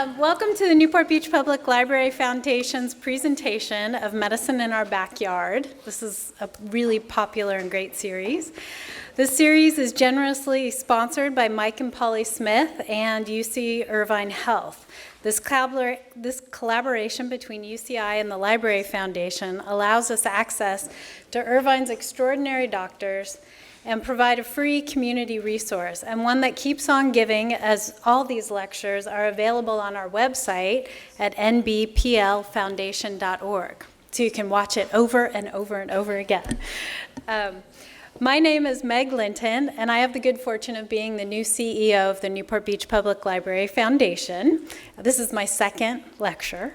Welcome to the Newport Beach Public Library Foundation's presentation of Medicine in Our Backyard. This is a really popular and great series. This series is generously sponsored by Mike and Polly Smith and UC Irvine Health. This collaboration between UCI and the Library Foundation allows us access to Irvine's extraordinary doctors and provide a free community resource, and one that keeps on giving, as all these lectures are available on our website at nbplfoundation.org. So you can watch it over and over and over again. My name is Meg Linton, and I have the good fortune of being the new CEO of the Newport Beach Public Library Foundation. This is my second lecture.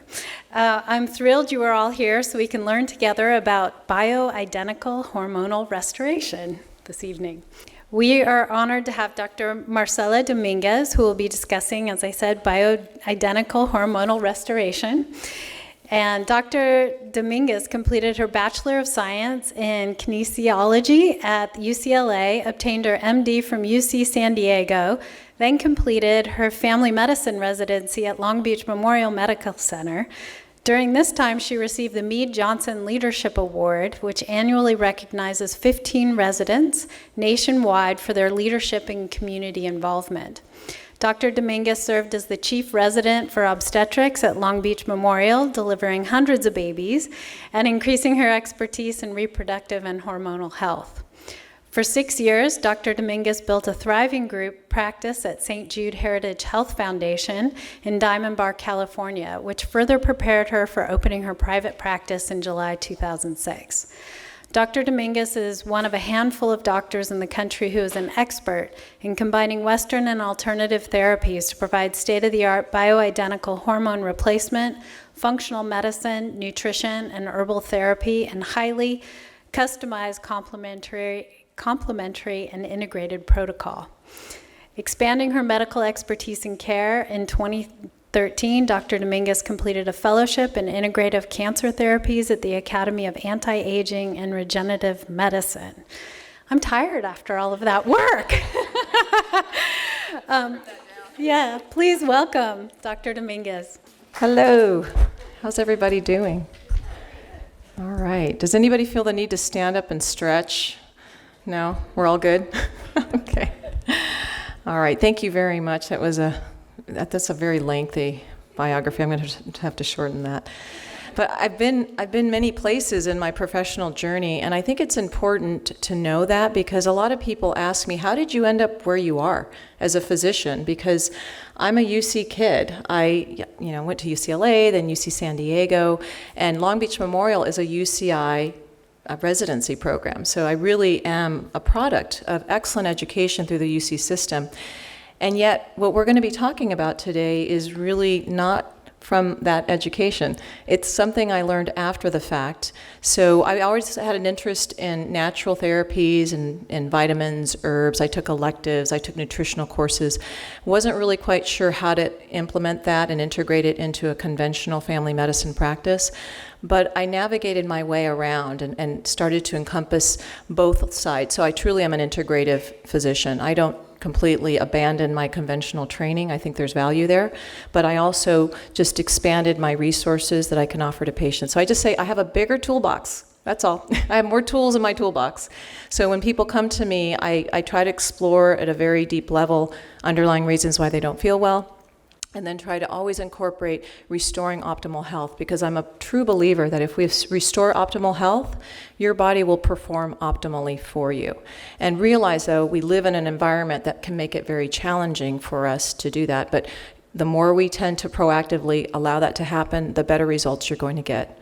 I'm thrilled you are all here so we can learn together about bioidentical hormonal restoration this evening. We are honored to have Dr. Marcela Dominguez, who will be discussing, as I said, bioidentical hormonal restoration. And Dr. Dominguez completed her Bachelor of Science in Kinesiology at UCLA, obtained her MD from UC San Diego, then completed her family medicine residency at Long Beach Memorial Medical Center. During this time, she received the Meade Johnson Leadership Award, which annually recognizes 15 residents nationwide for their leadership and community involvement. Dr. Dominguez served as the chief resident for obstetrics at Long Beach Memorial, delivering hundreds of babies and increasing her expertise in reproductive and hormonal health. For 6 years, Dr. Dominguez built a thriving group practice at St. Jude Heritage Health Foundation in Diamond Bar, California, which further prepared her for opening her private practice in July 2006. Dr. Dominguez is one of a handful of doctors in the country who is an expert in combining Western and alternative therapies to provide state-of-the-art bioidentical hormone replacement, functional medicine, nutrition, and herbal therapy, and highly customized complementary and integrated protocol. Expanding her medical expertise and care, in 2013, Dr. Dominguez completed a fellowship in integrative cancer therapies at the Academy of Anti-Aging and Regenerative Medicine. I'm tired after all of that work. Yeah, please welcome Dr. Dominguez. Hello. How's everybody doing? All right. Does anybody feel the need to stand up and stretch? No? We're all good? Okay. All right. Thank you very much. That's a very lengthy biography. I'm going to have to shorten that. But I've been many places in my professional journey, and I think it's important to know that, because a lot of people ask me, how did you end up where you are as a physician? Because I'm a UC kid. I went to UCLA, then UC San Diego, and Long Beach Memorial is a UCI residency program. So I really am a product of excellent education through the UC system. And yet, what we're going to be talking about today is really not from that education. It's something I learned after the fact. So I always had an interest in natural therapies and vitamins, herbs. I took electives, I took nutritional courses. Wasn't really quite sure how to implement that and integrate it into a conventional family medicine practice. But I navigated my way around and started to encompass both sides. So I truly am an integrative physician. I don't completely abandon my conventional training. I think there's value there. But I also just expanded my resources that I can offer to patients. So I just say I have a bigger toolbox. That's all. I have more tools in my toolbox. So when people come to me, I try to explore at a very deep level underlying reasons why they don't feel well, and then try to always incorporate restoring optimal health, because I'm a true believer that if we restore optimal health, your body will perform optimally for you. And realize, though, we live in an environment that can make it very challenging for us to do that. But the more we tend to proactively allow that to happen, the better results you're going to get.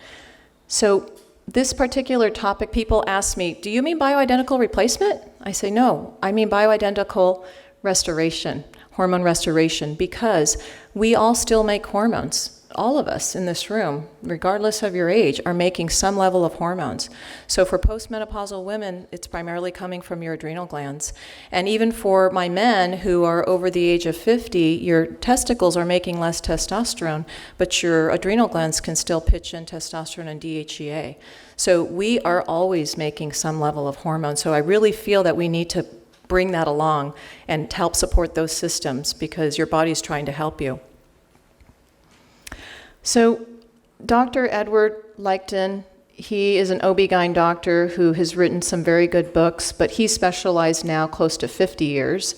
So this particular topic, people ask me, do you mean bioidentical replacement? I say, no, I mean bioidentical restoration. Hormone restoration, because we all still make hormones. All of us in this room, regardless of your age, are making some level of hormones. So for postmenopausal women, it's primarily coming from your adrenal glands. And even for my men who are over the age of 50, your testicles are making less testosterone, but your adrenal glands can still pitch in testosterone and DHEA. So we are always making some level of hormone. So I really feel that we need to bring that along and help support those systems, because your body's trying to help you. So Dr. Edward Leighton, he is an OB-GYN doctor who has written some very good books, but he specialized now close to 50 years.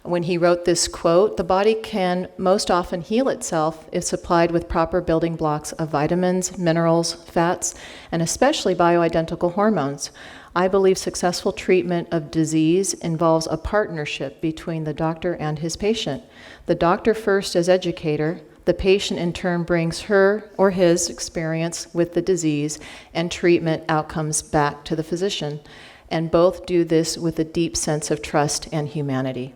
When he wrote this quote, "The body can most often heal itself if supplied with proper building blocks of vitamins, minerals, fats, and especially bioidentical hormones. I believe successful treatment of disease involves a partnership between the doctor and his patient. The doctor first as educator, the patient in turn brings her or his experience with the disease and treatment outcomes back to the physician, and both do this with a deep sense of trust and humanity."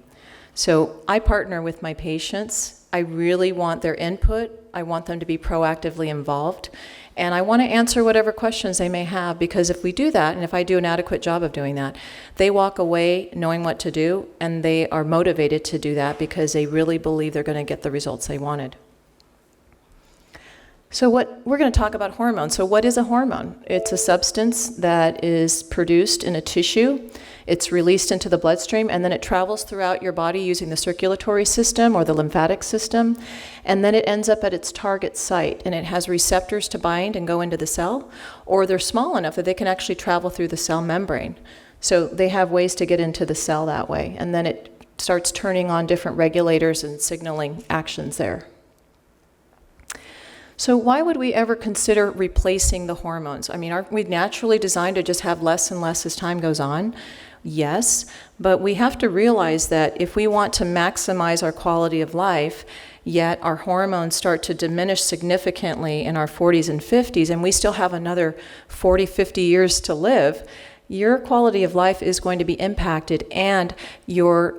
So I partner with my patients. I really want their input. I want them to be proactively involved. And I want to answer whatever questions they may have, because if we do that, and if I do an adequate job of doing that, they walk away knowing what to do, and they are motivated to do that because they really believe they're going to get the results they wanted. So we're going to talk about hormones. So what is a hormone? It's a substance that is produced in a tissue. It's released into the bloodstream, and then it travels throughout your body using the circulatory system or the lymphatic system, and then it ends up at its target site, and it has receptors to bind and go into the cell, or they're small enough that they can actually travel through the cell membrane. So they have ways to get into the cell that way, and then it starts turning on different regulators and signaling actions there. So why would we ever consider replacing the hormones? I mean, aren't we naturally designed to just have less and less as time goes on? Yes, but we have to realize that if we want to maximize our quality of life, yet our hormones start to diminish significantly in our 40s and 50s, and we still have another 40, 50 years to live, your quality of life is going to be impacted, and your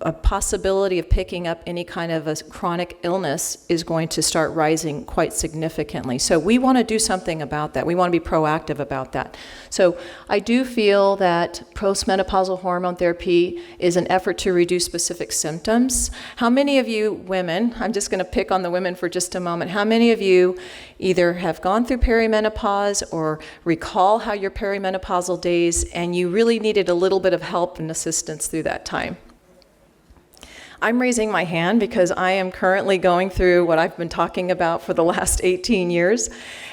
a possibility of picking up any kind of a chronic illness is going to start rising quite significantly. So we want to do something about that. We want to be proactive about that. So I do feel that postmenopausal hormone therapy is an effort to reduce specific symptoms. How many of you women, I'm just going to pick on the women for just a moment, how many of you either have gone through perimenopause or recall how your perimenopausal days and you really needed a little bit of help and assistance through that time? I'm raising my hand because I am currently going through what I've been talking about for the last 18 years.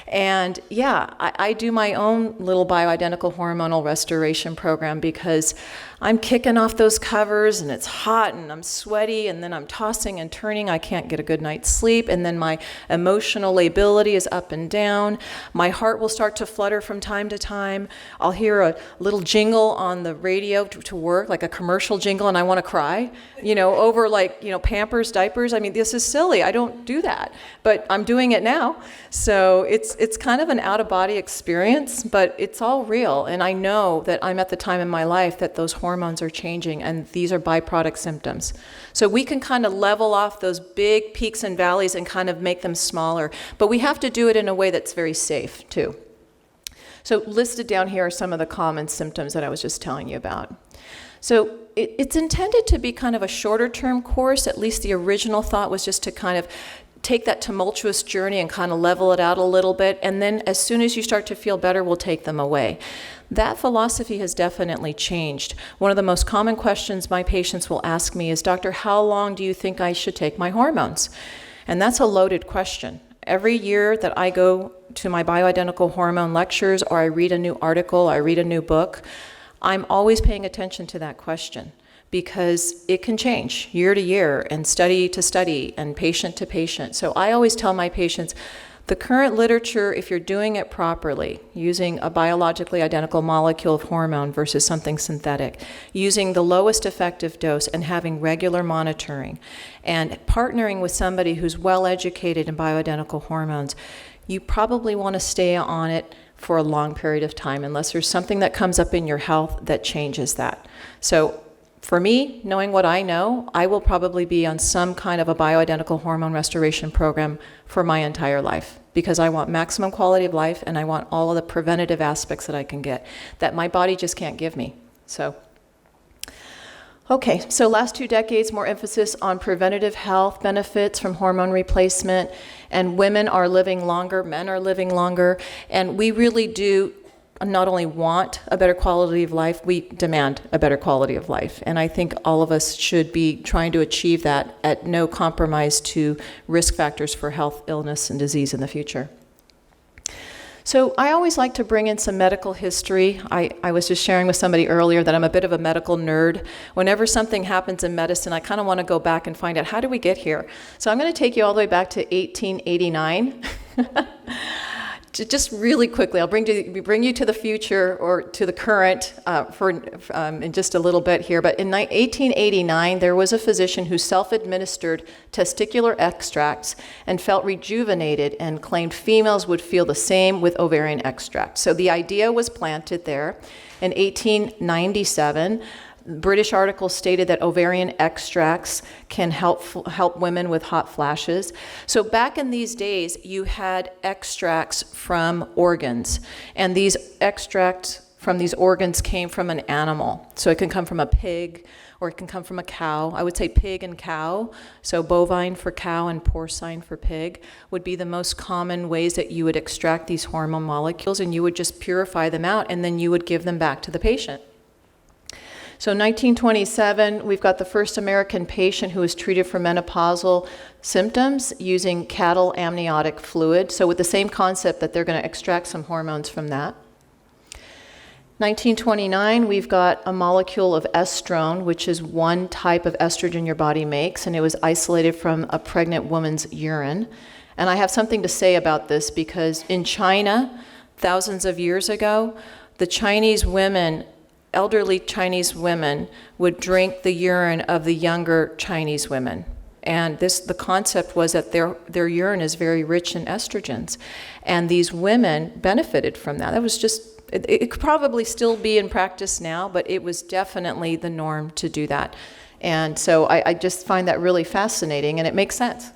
And yeah, I do my own little bioidentical hormonal restoration program because I'm kicking off those covers and it's hot and I'm sweaty and then I'm tossing and turning. I can't get a good night's sleep. And then my emotional lability is up and down. My heart will start to flutter from time to time. I'll hear a little jingle on the radio to work, like a commercial jingle, and I want to cry, over Pampers, diapers. I mean, this is silly. I don't do that, but I'm doing it now. So it's kind of an out-of-body experience, but it's all real. And I know that I'm at the time in my life that those hormones are changing, and these are byproduct symptoms. So we can kind of level off those big peaks and valleys and kind of make them smaller, but we have to do it in a way that's very safe too. So listed down here are some of the common symptoms that I was just telling you about. So it's intended to be kind of a shorter term course. At least the original thought was just to kind of take that tumultuous journey and kind of level it out a little bit, and then as soon as you start to feel better, we'll take them away. That philosophy has definitely changed. One of the most common questions my patients will ask me is, "Doctor, how long do you think I should take my hormones?" And that's a loaded question. Every year that I go to my bioidentical hormone lectures, or I read a new article, I read a new book, I'm always paying attention to that question, because it can change year to year and study to study and patient to patient. So I always tell my patients, the current literature, if you're doing it properly, using a biologically identical molecule of hormone versus something synthetic, using the lowest effective dose and having regular monitoring, and partnering with somebody who's well educated in bioidentical hormones, you probably want to stay on it for a long period of time, unless there's something that comes up in your health that changes that. So for me, knowing what I know, I will probably be on some kind of a bioidentical hormone restoration program for my entire life, because I want maximum quality of life and I want all of the preventative aspects that I can get that my body just can't give me. So, okay, so last 2 decades, more emphasis on preventative health benefits from hormone replacement, and women are living longer, men are living longer, and we really do not only want a better quality of life, we demand a better quality of life. And I think all of us should be trying to achieve that at no compromise to risk factors for health, illness, and disease in the future. So I always like to bring in some medical history. I was just sharing with somebody earlier that I'm a bit of a medical nerd. Whenever something happens in medicine, I kind of want to go back and find out, how did we get here? So I'm going to take you all the way back to 1889. Just really quickly, I'll bring you to the future or to the current in just a little bit here. But in 1889, there was a physician who self-administered testicular extracts and felt rejuvenated and claimed females would feel the same with ovarian extract. So the idea was planted there. In 1897, British article stated that ovarian extracts can help women with hot flashes. So back in these days, you had extracts from organs, and these extracts from these organs came from an animal. So it can come from a pig, or it can come from a cow. I would say pig and cow. So bovine for cow and porcine for pig would be the most common ways that you would extract these hormone molecules, and you would just purify them out, and then you would give them back to the patient. So 1927, we've got the first American patient who was treated for menopausal symptoms using cattle amniotic fluid. So with the same concept that they're going to extract some hormones from that. 1929, we've got a molecule of estrone, which is one type of estrogen your body makes, and it was isolated from a pregnant woman's urine. And I have something to say about this because in China, thousands of years ago, the Chinese women, elderly Chinese women, would drink the urine of the younger Chinese women. And the concept was that their urine is very rich in estrogens. And these women benefited from that. That was just, it could probably still be in practice now, but it was definitely the norm to do that. And so I just find that really fascinating, and it makes sense.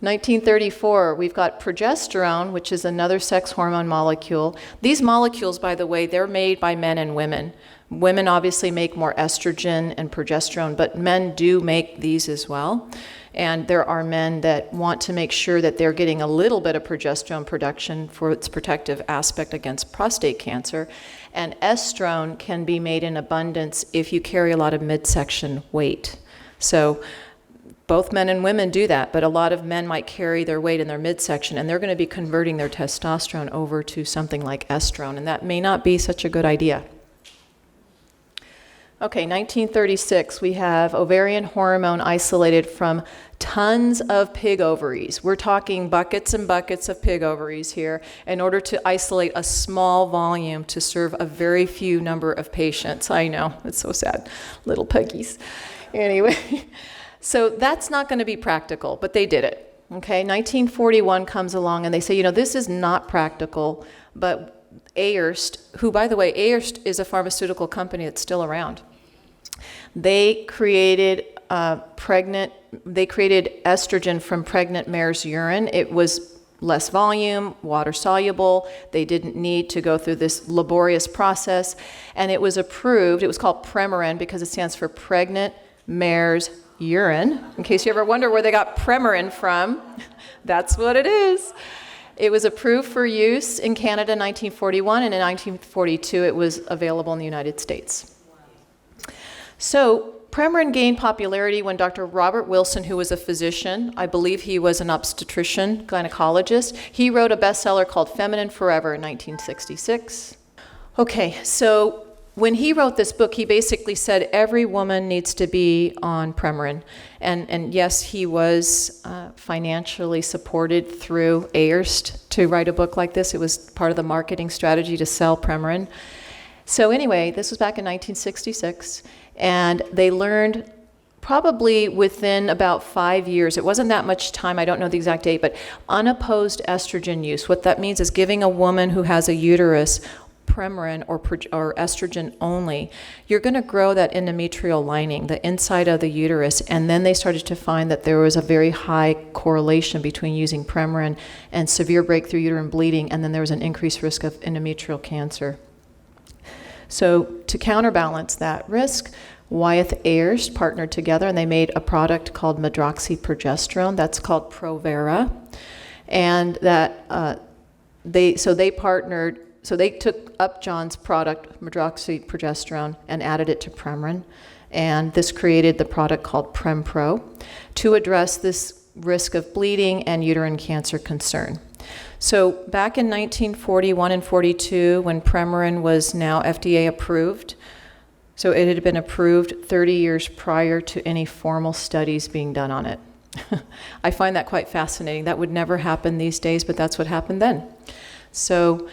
1934, we've got progesterone, which is another sex hormone molecule. These molecules, by the way, they're made by men and women. Women obviously make more estrogen and progesterone, but men do make these as well. And there are men that want to make sure that they're getting a little bit of progesterone production for its protective aspect against prostate cancer. And estrone can be made in abundance if you carry a lot of midsection weight. So both men and women do that, but a lot of men might carry their weight in their midsection, and they're going to be converting their testosterone over to something like estrone, and that may not be such a good idea. Okay, 1936, we have ovarian hormone isolated from tons of pig ovaries. We're talking buckets and buckets of pig ovaries here in order to isolate a small volume to serve a very few number of patients. I know, it's so sad, little piggies. Anyway. So that's not going to be practical, but they did it. Okay, 1941 comes along and they say, this is not practical, but Ayerst, who, by the way, Ayerst is a pharmaceutical company that's still around. They created estrogen from pregnant mare's urine. It was less volume, water soluble. They didn't need to go through this laborious process, and it was approved. It was called Premarin because it stands for pregnant mare's urine. In case you ever wonder where they got Premarin from, that's what it is. It was approved for use in Canada in 1941, and in 1942 it was available in the United States. So Premarin gained popularity when Dr. Robert Wilson, who was a physician, I believe he was an obstetrician, gynecologist, he wrote a bestseller called Feminine Forever in 1966. Okay, so when he wrote this book, he basically said every woman needs to be on Premarin. And yes, he was financially supported through Ayerst to write a book like this. It was part of the marketing strategy to sell Premarin. So anyway, this was back in 1966, and they learned probably within about 5 years, it wasn't that much time, I don't know the exact date, but unopposed estrogen use. What that means is giving a woman who has a uterus Premarin or estrogen only, you're going to grow that endometrial lining, the inside of the uterus, and then they started to find that there was a very high correlation between using Premarin and severe breakthrough uterine bleeding, and then there was an increased risk of endometrial cancer. So to counterbalance that risk, Wyeth Ayerst partnered together and they made a product called medroxyprogesterone, that's called Provera, and that they partnered so they took Upjohn's product, medroxyprogesterone, and added it to Premarin. And this created the product called PremPro to address this risk of bleeding and uterine cancer concern. So back in 1941 and 42, when Premarin was now FDA approved, so it had been approved 30 years prior to any formal studies being done on it. I find that quite fascinating. That would never happen these days, but that's what happened then. So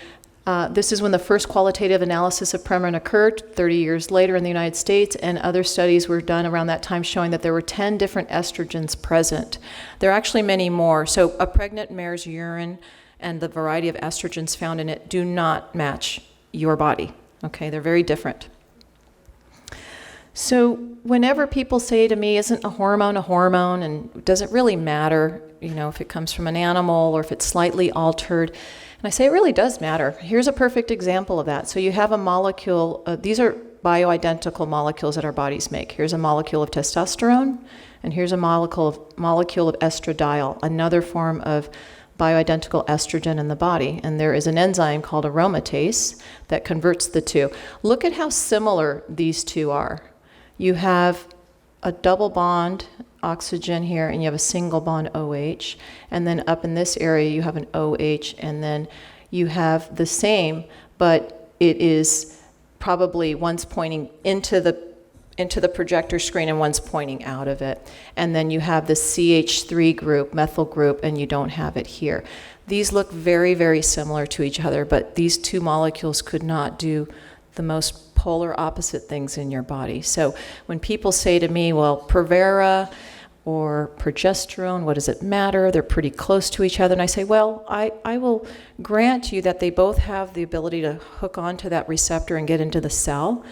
this is when the first qualitative analysis of Premarin occurred 30 years later in the United States, and other studies were done around that time showing that there were 10 different estrogens present. There are actually many more. So a pregnant mare's urine and the variety of estrogens found in it do not match your body. Okay, they're very different. So whenever people say to me, isn't a hormone, and does it really matter, if it comes from an animal or if it's slightly altered? And I say it really does matter. Here's a perfect example of that. So you have a molecule, these are bioidentical molecules that our bodies make. Here's a molecule of testosterone, and here's a molecule of estradiol, another form of bioidentical estrogen in the body. And there is an enzyme called aromatase that converts the two. Look at how similar these two are. You have a double bond oxygen here, and you have a single bond OH, and then up in this area you have an OH, and then you have the same, but it is probably one's pointing into the projector screen and one's pointing out of it. And then you have the CH3 group, methyl group, and you don't have it here. These look very, very similar to each other, but these two molecules could not do the most polar opposite things in your body. So when people say to me, well, Provera or progesterone, what does it matter? They're pretty close to each other. And I say, well, I will grant you that they both have the ability to hook onto that receptor and get into the cell.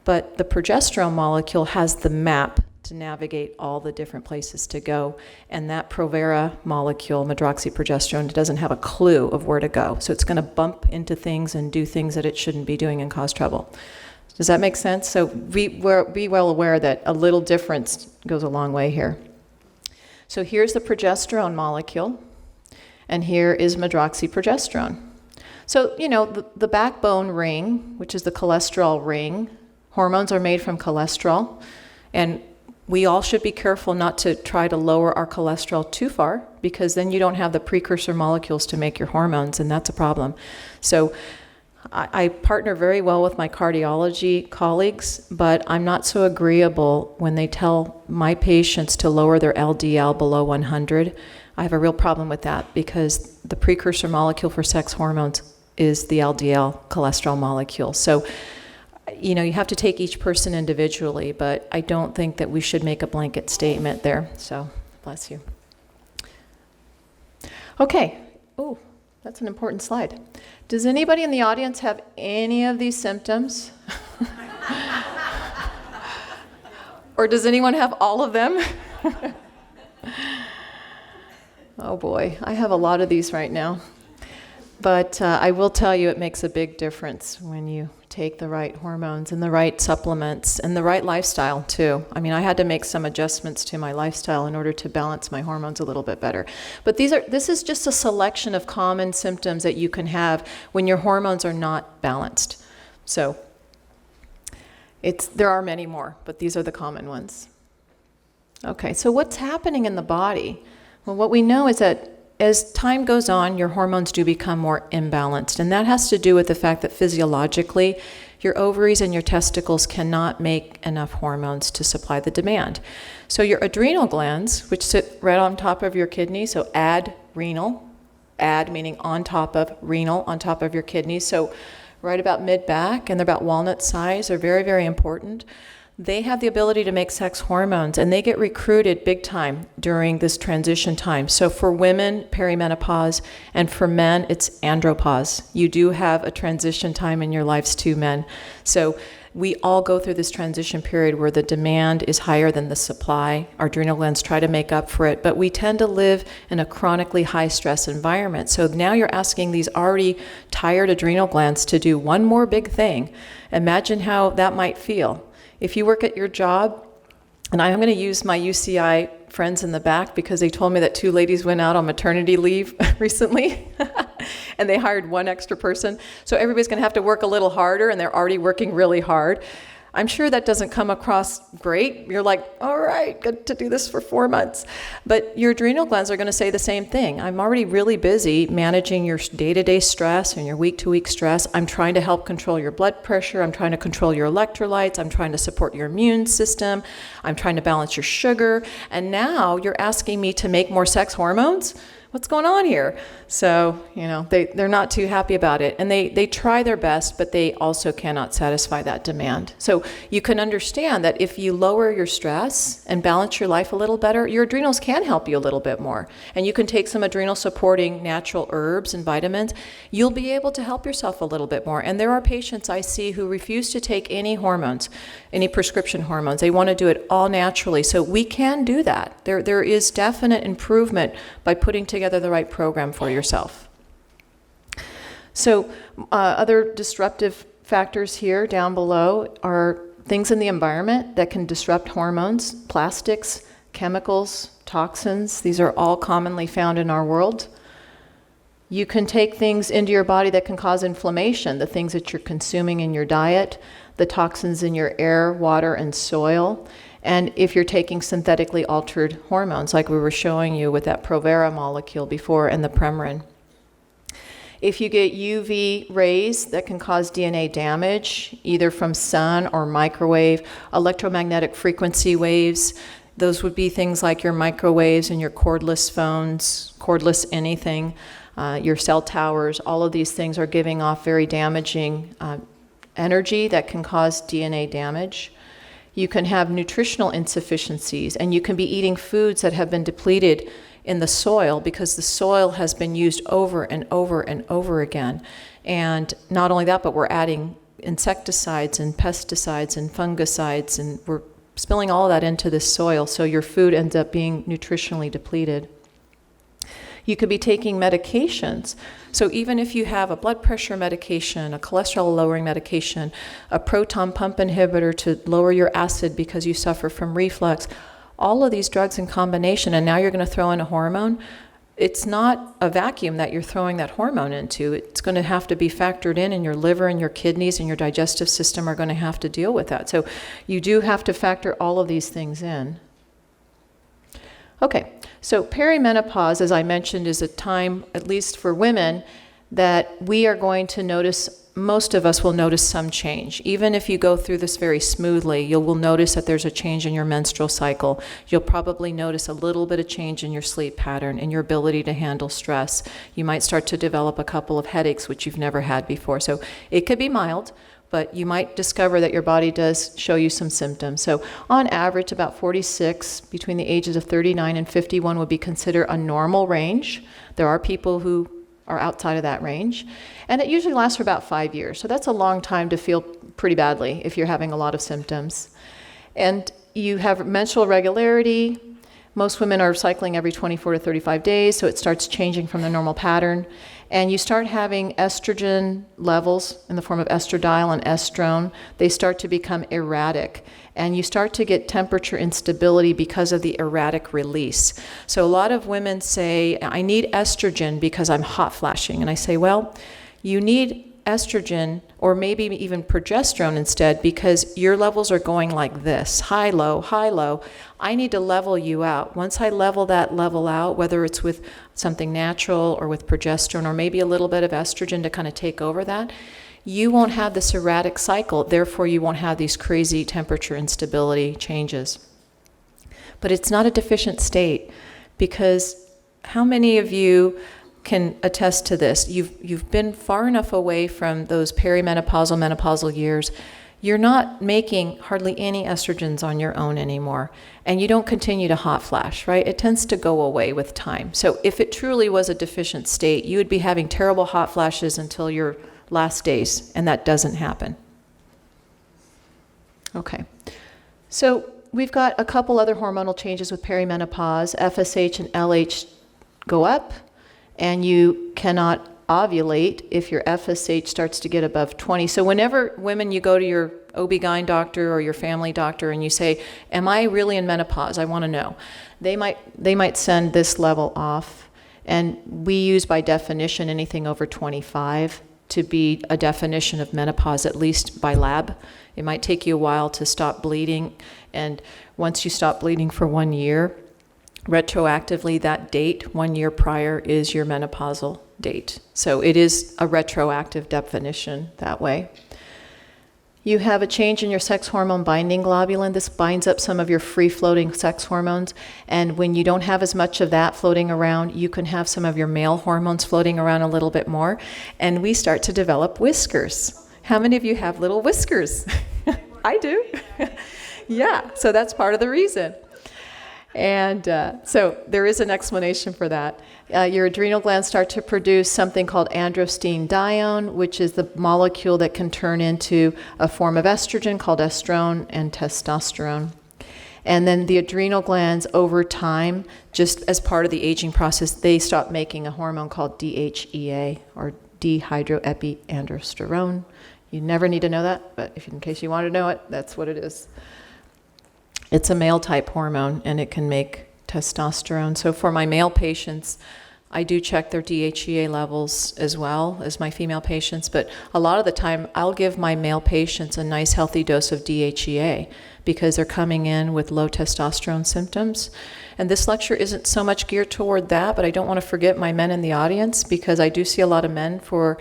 But the progesterone molecule has the map to navigate all the different places to go. And that Provera molecule, medroxyprogesterone, doesn't have a clue of where to go. So it's going to bump into things and do things that it shouldn't be doing and cause trouble. Does that make sense? So be well aware that a little difference goes a long way here. So here's the progesterone molecule, and here is medroxyprogesterone. So, the backbone ring, which is the cholesterol ring, hormones are made from cholesterol, and we all should be careful not to try to lower our cholesterol too far, because then you don't have the precursor molecules to make your hormones, and that's a problem. So I partner very well with my cardiology colleagues, but I'm not so agreeable when they tell my patients to lower their LDL below 100. I have a real problem with that, because the precursor molecule for sex hormones is the LDL cholesterol molecule. So you have to take each person individually, but I don't think that we should make a blanket statement there. So, bless you. Okay. Oh, that's an important slide. Does anybody in the audience have any of these symptoms? Or does anyone have all of them? Oh boy, I have a lot of these right now. But I will tell you, it makes a big difference when you take the right hormones and the right supplements and the right lifestyle too. I mean, I had to make some adjustments to my lifestyle in order to balance my hormones a little bit better. But this is just a selection of common symptoms that you can have when your hormones are not balanced. So there are many more, but these are the common ones. Okay, so what's happening in the body? Well, what we know is that as time goes on, your hormones do become more imbalanced, and that has to do with the fact that physiologically, your ovaries and your testicles cannot make enough hormones to supply the demand. So your adrenal glands, which sit right on top of your kidney, so adrenal, ad meaning on top of, renal, on top of your kidneys, so right about mid-back, and they're about walnut size, are very, very important. They have the ability to make sex hormones, and they get recruited big time during this transition time. So for women, perimenopause, and for men, it's andropause. You do have a transition time in your lives too, men. So we all go through this transition period where the demand is higher than the supply. Our adrenal glands try to make up for it, but we tend to live in a chronically high stress environment. So now you're asking these already tired adrenal glands to do one more big thing. Imagine how that might feel. If you work at your job, and I'm going to use my UCI friends in the back because they told me that 2 ladies went out on maternity leave recently and they hired 1 extra person. So everybody's going to have to work a little harder, and they're already working really hard. I'm sure that doesn't come across great. You're like, all right, good to do this for 4 months. But your adrenal glands are going to say the same thing. I'm already really busy managing your day-to-day stress and your week-to-week stress. I'm trying to help control your blood pressure. I'm trying to control your electrolytes. I'm trying to support your immune system. I'm trying to balance your sugar. And now you're asking me to make more sex hormones? What's going on here? So, they're not too happy about it. And they try their best, but they also cannot satisfy that demand. So you can understand that if you lower your stress and balance your life a little better, your adrenals can help you a little bit more. And you can take some adrenal supporting natural herbs and vitamins. You'll be able to help yourself a little bit more. And there are patients I see who refuse to take any hormones, any prescription hormones. They want to do it all naturally. So we can do that. There is definite improvement by putting together the right program for yourself. So other disruptive factors here down below are things in the environment that can disrupt hormones, plastics, chemicals, toxins. These are all commonly found in our world. You can take things into your body that can cause inflammation, the things that you're consuming in your diet, the toxins in your air, water, and soil. And if you're taking synthetically altered hormones, like we were showing you with that Provera molecule before and the Premarin. If you get UV rays that can cause DNA damage, either from sun or microwave, electromagnetic frequency waves, those would be things like your microwaves and your cordless phones, cordless anything, your cell towers. All of these things are giving off very damaging energy that can cause DNA damage. You can have nutritional insufficiencies, and you can be eating foods that have been depleted in the soil because the soil has been used over and over and over again. And not only that, but we're adding insecticides and pesticides and fungicides, and we're spilling all of that into the soil, so your food ends up being nutritionally depleted. You could be taking medications. So even if you have a blood pressure medication, a cholesterol lowering medication, a proton pump inhibitor to lower your acid because you suffer from reflux, all of these drugs in combination, and now you're going to throw in a hormone, it's not a vacuum that you're throwing that hormone into. It's going to have to be factored in, and your liver and your kidneys and your digestive system are going to have to deal with that. So you do have to factor all of these things in. Okay, so perimenopause, as I mentioned, is a time, at least for women, that we are going to notice, most of us will notice some change. Even if you go through this very smoothly, you will notice that there's a change in your menstrual cycle. You'll probably notice a little bit of change in your sleep pattern and your ability to handle stress. You might start to develop a couple of headaches, which you've never had before. So it could be mild, but you might discover that your body does show you some symptoms. So on average, about 46, between the ages of 39 and 51 would be considered a normal range. There are people who are outside of that range. And it usually lasts for about 5 years. So that's a long time to feel pretty badly if you're having a lot of symptoms. And you have menstrual regularity. Most women are cycling every 24 to 35 days, so it starts changing from the normal pattern. And you start having estrogen levels in the form of estradiol and estrone. They start to become erratic. And you start to get temperature instability because of the erratic release. So a lot of women say, I need estrogen because I'm hot flashing. And I say, well, you need estrogen or maybe even progesterone instead because your levels are going like this, high, low, high, low. I need to level you out. Once I level that level out, whether it's with something natural or with progesterone or maybe a little bit of estrogen to kind of take over that, you won't have this erratic cycle. Therefore, you won't have these crazy temperature instability changes. But it's not a deficient state because how many of you can attest to this? You've been far enough away from those perimenopausal, menopausal years. You're not making hardly any estrogens on your own anymore, and you don't continue to hot flash, right? It tends to go away with time. So if it truly was a deficient state, you would be having terrible hot flashes until your last days, and that doesn't happen. Okay, so we've got a couple other hormonal changes with perimenopause. FSH and LH go up, and you cannot ovulate if your FSH starts to get above 20. So whenever women, you go to your OB-GYN doctor or your family doctor and you say, am I really in menopause? I want to know. They might send this level off. And we use by definition anything over 25 to be a definition of menopause, at least by lab. It might take you a while to stop bleeding. And once you stop bleeding for 1 year, retroactively that date, 1 year prior, is your menopausal date. So it is a retroactive definition that way. You have a change in your sex hormone binding globulin. This binds up some of your free-floating sex hormones. And when you don't have as much of that floating around, you can have some of your male hormones floating around a little bit more. And we start to develop whiskers. How many of you have little whiskers? I do. Yeah, so that's part of the reason. And so there is an explanation for that. Your adrenal glands start to produce something called androstenedione, which is the molecule that can turn into a form of estrogen called estrone and testosterone. And then the adrenal glands over time, just as part of the aging process, they stop making a hormone called DHEA, or dehydroepiandrosterone. You never need to know that, but in case you want to know it, that's what it is. It's a male type hormone and it can make testosterone. So for my male patients, I do check their DHEA levels as well as my female patients, but a lot of the time I'll give my male patients a nice healthy dose of DHEA because they're coming in with low testosterone symptoms. And this lecture isn't so much geared toward that, but I don't want to forget my men in the audience because I do see a lot of men for,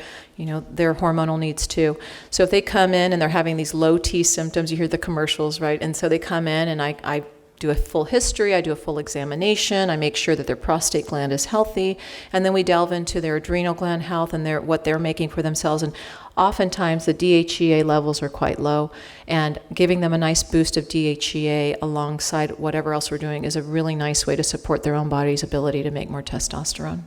their hormonal needs too. So if they come in and they're having these low T symptoms, you hear the commercials, right? And so they come in and I do a full history, I do a full examination, I make sure that their prostate gland is healthy, and then we delve into their adrenal gland health and what they're making for themselves. And oftentimes the DHEA levels are quite low, and giving them a nice boost of DHEA alongside whatever else we're doing is a really nice way to support their own body's ability to make more testosterone.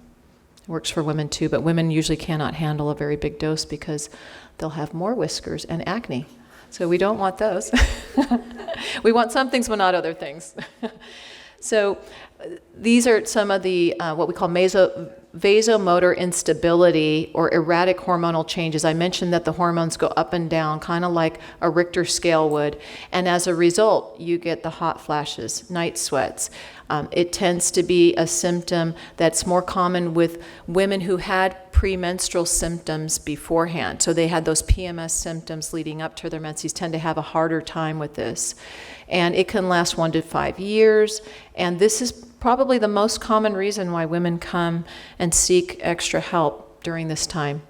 It works for women too, but women usually cannot handle a very big dose because they'll have more whiskers and acne. So we don't want those. We want some things, but not other things. So these are some of the what we call vasomotor instability or erratic hormonal changes. I mentioned that the hormones go up and down, kind of like a Richter scale would. And as a result, you get the hot flashes, night sweats. It tends to be a symptom that's more common with women who had premenstrual symptoms beforehand. So they had those PMS symptoms leading up to their menses, tend to have a harder time with this. And it can last 1 to 5 years. And this is probably the most common reason why women come and seek extra help during this time.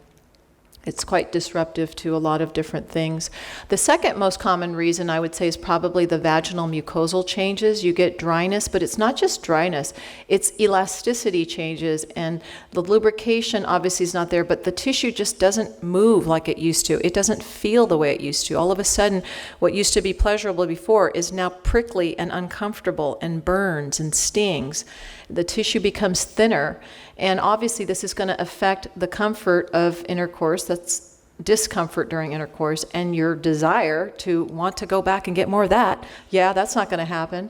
It's quite disruptive to a lot of different things. The second most common reason I would say is probably the vaginal mucosal changes. You get dryness, but it's not just dryness, it's elasticity changes, and the lubrication obviously is not there, but the tissue just doesn't move like it used to. It doesn't feel the way it used to. All of a sudden, what used to be pleasurable before is now prickly and uncomfortable and burns and stings. The tissue becomes thinner, and obviously this is going to affect the comfort of intercourse. That's discomfort during intercourse, and your desire to want to go back and get more of that. Yeah, that's not going to happen.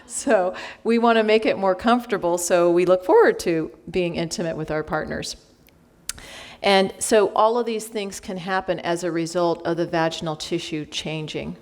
So we want to make it more comfortable, so we look forward to being intimate with our partners. And so all of these things can happen as a result of the vaginal tissue changing.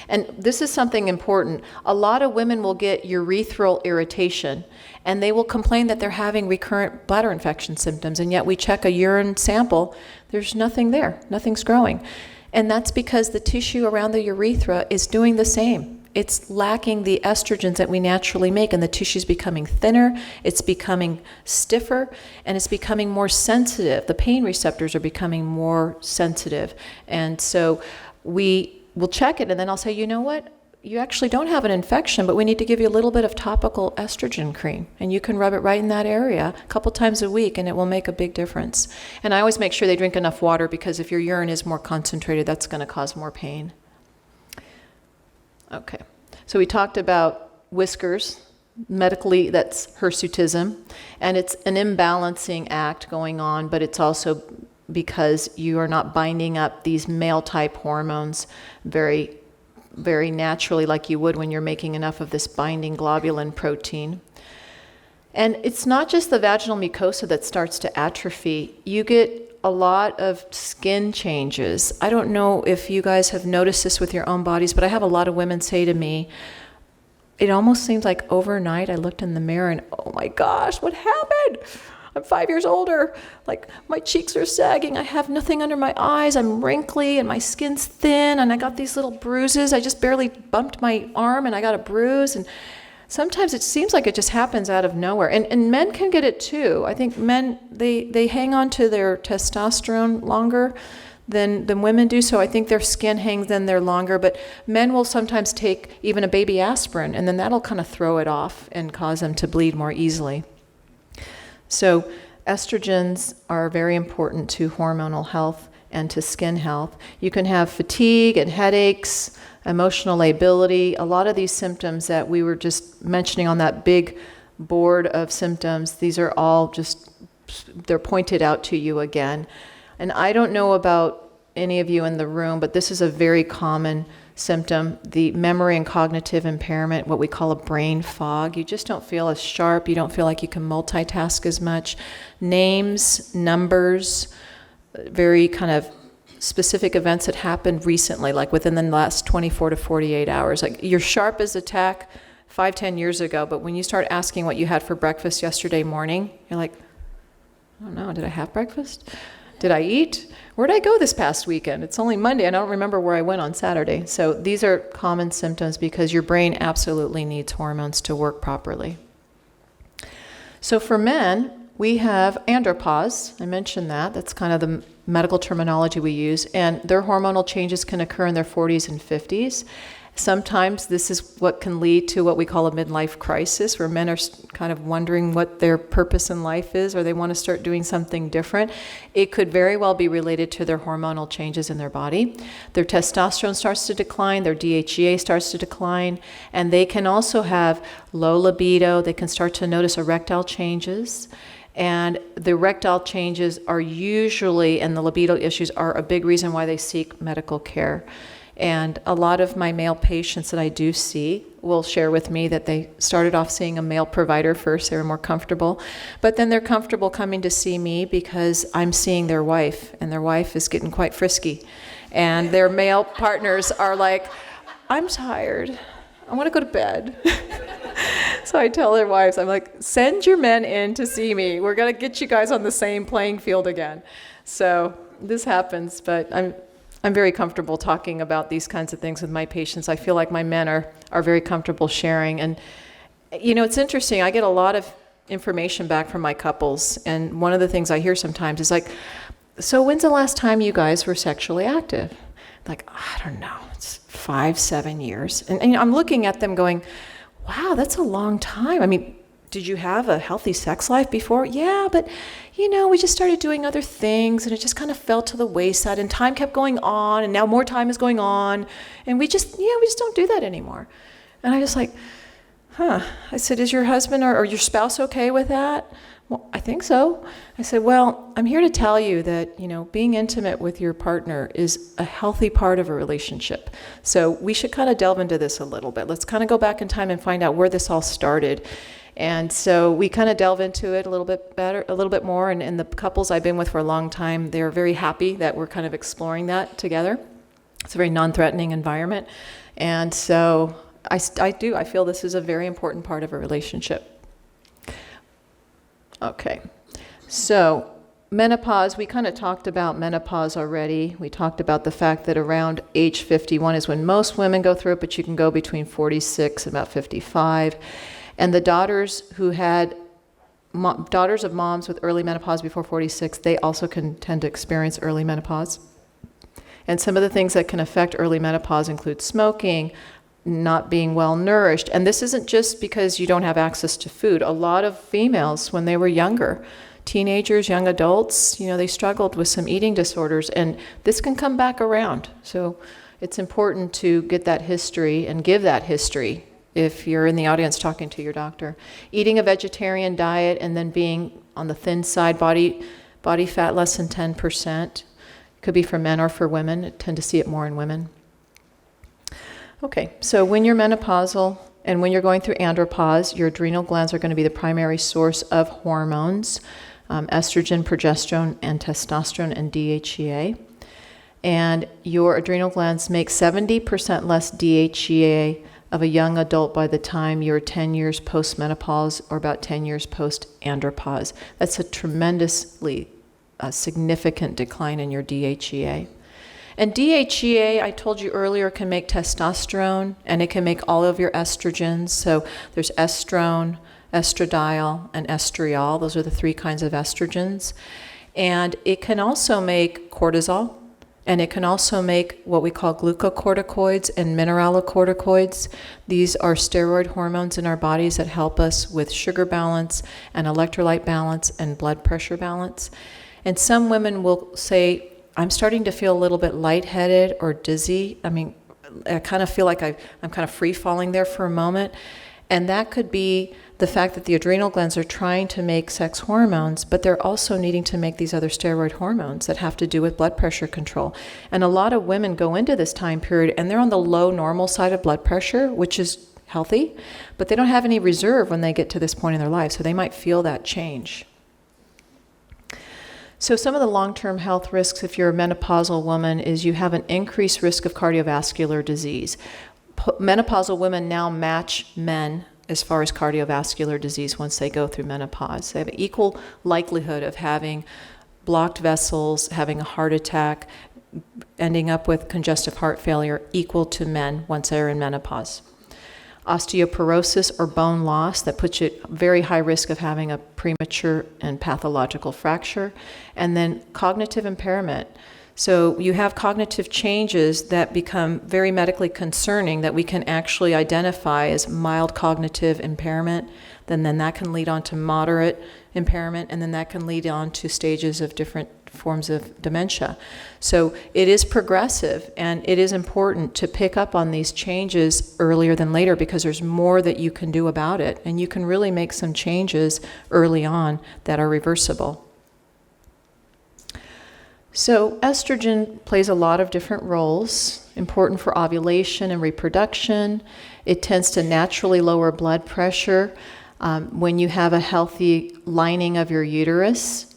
And this is something important. A lot of women will get urethral irritation, and they will complain that they're having recurrent bladder infection symptoms, and yet we check a urine sample, there's nothing there, nothing's growing. And that's because the tissue around the urethra is doing the same. It's lacking the estrogens that we naturally make, and the tissue's becoming thinner, it's becoming stiffer, and it's becoming more sensitive. The pain receptors are becoming more sensitive. And so we'll check it, and then I'll say, you know what? You actually don't have an infection, but we need to give you a little bit of topical estrogen cream, and you can rub it right in that area a couple times a week, and it will make a big difference. And I always make sure they drink enough water, because if your urine is more concentrated, that's going to cause more pain. Okay, so we talked about whiskers. Medically, that's hirsutism, and it's an imbalancing act going on, but it's also because you are not binding up these male-type hormones very, very naturally like you would when you're making enough of this binding globulin protein. And it's not just the vaginal mucosa that starts to atrophy. You get a lot of skin changes. I don't know if you guys have noticed this with your own bodies, but I have a lot of women say to me, it almost seems like overnight I looked in the mirror and, oh my gosh, what happened? I'm 5 years older. Like, my cheeks are sagging. I have nothing under my eyes. I'm wrinkly and my skin's thin and I got these little bruises. I just barely bumped my arm and I got a bruise. And sometimes it seems like it just happens out of nowhere. And men can get it too. I think men, they hang on to their testosterone longer than women do. So I think their skin hangs in there longer. But men will sometimes take even a baby aspirin, and then that'll kind of throw it off and cause them to bleed more easily. So estrogens are very important to hormonal health and to skin health. You can have fatigue and headaches, emotional lability, a lot of these symptoms that we were just mentioning on that big board of symptoms. These are all just, they're pointed out to you again. And I don't know about any of you in the room, but this is a very common symptom, the memory and cognitive impairment, what we call a brain fog. You just don't feel as sharp. You don't feel like you can multitask as much. Names, numbers, very kind of specific events that happened recently, like within the last 24 to 48 hours. Like, you're sharp as a tack 5-10 years ago, but when you start asking what you had for breakfast yesterday morning, you're like, I don't know, did I have breakfast? Did I eat? Where did I go this past weekend? It's only Monday, and I don't remember where I went on Saturday. So these are common symptoms because your brain absolutely needs hormones to work properly. So for men, we have andropause. I mentioned that. That's kind of the medical terminology we use. And their hormonal changes can occur in their 40s and 50s. Sometimes this is what can lead to what we call a midlife crisis, where men are kind of wondering what their purpose in life is, or they want to start doing something different. It could very well be related to their hormonal changes in their body. Their testosterone starts to decline, their DHEA starts to decline, and they can also have low libido. They can start to notice erectile changes. And the erectile changes are usually, and the libido issues are a big reason why they seek medical care. And a lot of my male patients that I do see will share with me that they started off seeing a male provider first. They were more comfortable. But then they're comfortable coming to see me because I'm seeing their wife, and their wife is getting quite frisky. And their male partners are like, I'm tired. I want to go to bed. So I tell their wives, I'm like, send your men in to see me. We're going to get you guys on the same playing field again. So this happens, but I'm very comfortable talking about these kinds of things with my patients. I feel like my men are very comfortable sharing. And, you know, it's interesting. I get a lot of information back from my couples. And one of the things I hear sometimes is like, so when's the last time you guys were sexually active? Like, I don't know. It's 5-7 years. And you know, I'm looking at them going, wow, that's a long time. I mean, did you have a healthy sex life before? Yeah, but, you know, we just started doing other things, and it just kind of fell to the wayside, and time kept going on, and now more time is going on, and we just don't do that anymore. And I just like, I said, is your husband or your spouse okay with that? Well, I think so. I said, well, I'm here to tell you that, you know, being intimate with your partner is a healthy part of a relationship. So we should kind of delve into this a little bit. Let's kind of go back in time and find out where this all started. And so we kind of delve into it a little bit better, a little bit more. And the couples I've been with for a long time, they're very happy that we're kind of exploring that together. It's a very non-threatening environment. And so I feel this is a very important part of a relationship. Okay, so menopause, we kind of talked about menopause already. We talked about the fact that around age 51 is when most women go through it, but you can go between 46 and about 55. And the daughters who had, daughters of moms with early menopause before 46, they also can tend to experience early menopause. And some of the things that can affect early menopause include smoking, not being well nourished. And this isn't just because you don't have access to food. A lot of females, when they were younger, teenagers, young adults, you know, they struggled with some eating disorders, and this can come back around. So it's important to get that history and give that history if you're in the audience talking to your doctor. Eating a vegetarian diet and then being on the thin side, body fat less than 10%. Could be for men or for women. I tend to see it more in women. Okay, so when you're menopausal and when you're going through andropause, your adrenal glands are going to be the primary source of hormones. estrogen, progesterone, and testosterone, and DHEA. And your adrenal glands make 70% less DHEA of a young adult by the time you're 10 years post-menopause or about 10 years post-andropause. That's a tremendously significant decline in your DHEA. And DHEA, I told you earlier, can make testosterone, and it can make all of your estrogens. So there's estrone, estradiol, and estriol. Those are the three kinds of estrogens. And it can also make cortisol, and it can also make what we call glucocorticoids and mineralocorticoids. These are steroid hormones in our bodies that help us with sugar balance and electrolyte balance and blood pressure balance. And some women will say, I'm starting to feel a little bit lightheaded or dizzy. I mean, I kind of feel like I'm kind of free-falling there for a moment. And that could be the fact that the adrenal glands are trying to make sex hormones, but they're also needing to make these other steroid hormones that have to do with blood pressure control. And a lot of women go into this time period and they're on the low normal side of blood pressure, which is healthy, but they don't have any reserve when they get to this point in their life, so they might feel that change. So some of the long-term health risks if you're a menopausal woman is you have an increased risk of cardiovascular disease. Menopausal women now match men as far as cardiovascular disease once they go through menopause. They have an equal likelihood of having blocked vessels, having a heart attack, ending up with congestive heart failure equal to men once they're in menopause. Osteoporosis or bone loss, that puts you at very high risk of having a premature and pathological fracture. And then cognitive impairment. So you have cognitive changes that become very medically concerning that we can actually identify as mild cognitive impairment. Then that can lead on to moderate impairment, and then that can lead on to stages of different forms of dementia. So it is progressive, and it is important to pick up on these changes earlier than later because there's more that you can do about it, and you can really make some changes early on that are reversible. So estrogen plays a lot of different roles, important for ovulation and reproduction. It tends to naturally lower blood pressure when you have a healthy lining of your uterus.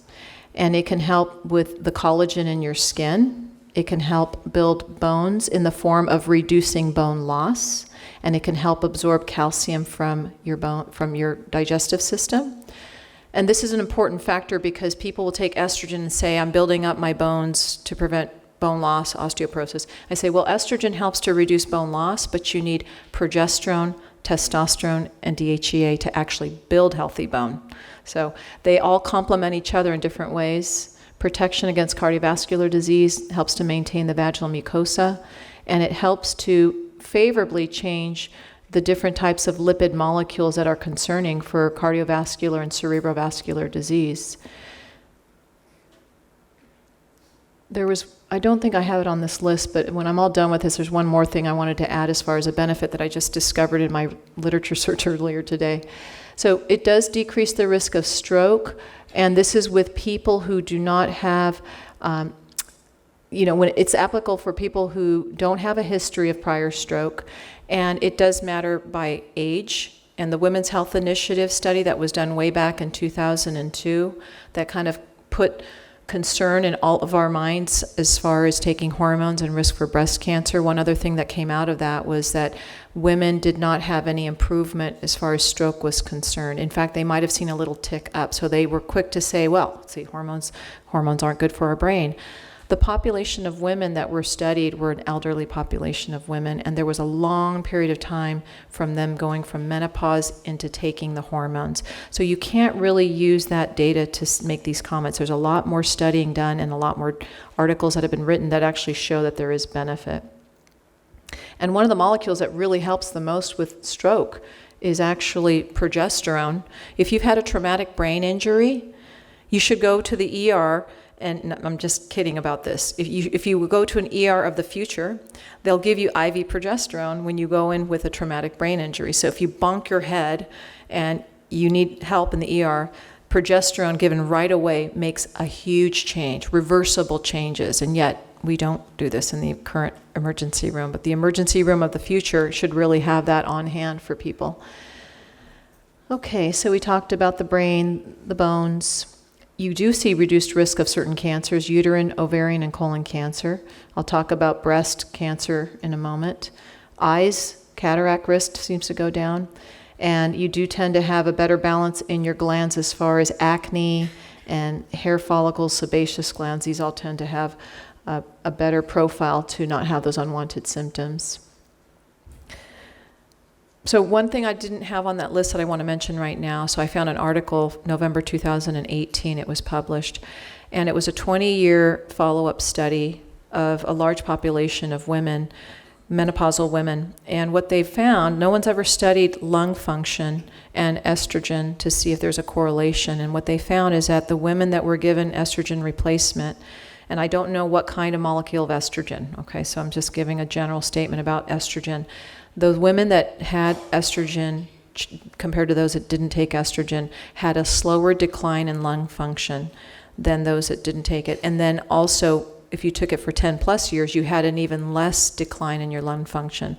And it can help with the collagen in your skin. It can help build bones in the form of reducing bone loss. And it can help absorb calcium from your digestive system. And this is an important factor because people will take estrogen and say, I'm building up my bones to prevent bone loss, osteoporosis. I say, well, estrogen helps to reduce bone loss, but you need progesterone, testosterone, and DHEA to actually build healthy bone. So they all complement each other in different ways. Protection against cardiovascular disease helps to maintain the vaginal mucosa, and it helps to favorably change the different types of lipid molecules that are concerning for cardiovascular and cerebrovascular disease. I don't think I have it on this list, but when I'm all done with this, there's one more thing I wanted to add as far as a benefit that I just discovered in my literature search earlier today. So it does decrease the risk of stroke, and this is with people who do not have, when it's applicable for people who don't have a history of prior stroke, and it does matter by age. And the Women's Health Initiative study that was done way back in 2002, that kind of put concern in all of our minds as far as taking hormones and risk for breast cancer. One other thing that came out of that was that women did not have any improvement as far as stroke was concerned. In fact, they might have seen a little tick up. So they were quick to say, well, see, hormones aren't good for our brain. The population of women that were studied were an elderly population of women, and there was a long period of time from them going from menopause into taking the hormones. So you can't really use that data to make these comments. There's a lot more studying done and a lot more articles that have been written that actually show that there is benefit. And one of the molecules that really helps the most with stroke is actually progesterone. If you've had a traumatic brain injury, you should go to the ER. And I'm just kidding about this. If you go to an ER of the future, they'll give you IV progesterone when you go in with a traumatic brain injury. So if you bonk your head and you need help in the ER, progesterone given right away makes a huge change, reversible changes. And yet we don't do this in the current emergency room. But the emergency room of the future should really have that on hand for people. Okay, so we talked about the brain, the bones. You do see reduced risk of certain cancers, uterine, ovarian, and colon cancer. I'll talk about breast cancer in a moment. Eyes, cataract risk seems to go down. And you do tend to have a better balance in your glands as far as acne and hair follicles, sebaceous glands. These all tend to have a better profile to not have those unwanted symptoms. So one thing I didn't have on that list that I want to mention right now, so I found an article, November 2018, it was published, and it was a 20-year follow-up study of a large population of women, menopausal women, and what they found, no one's ever studied lung function and estrogen to see if there's a correlation, and what they found is that the women that were given estrogen replacement, and I don't know what kind of molecule of estrogen, okay, so I'm just giving a general statement about estrogen. Those women that had estrogen compared to those that didn't take estrogen had a slower decline in lung function than those that didn't take it. And then also, if you took it for 10 plus years, you had an even less decline in your lung function.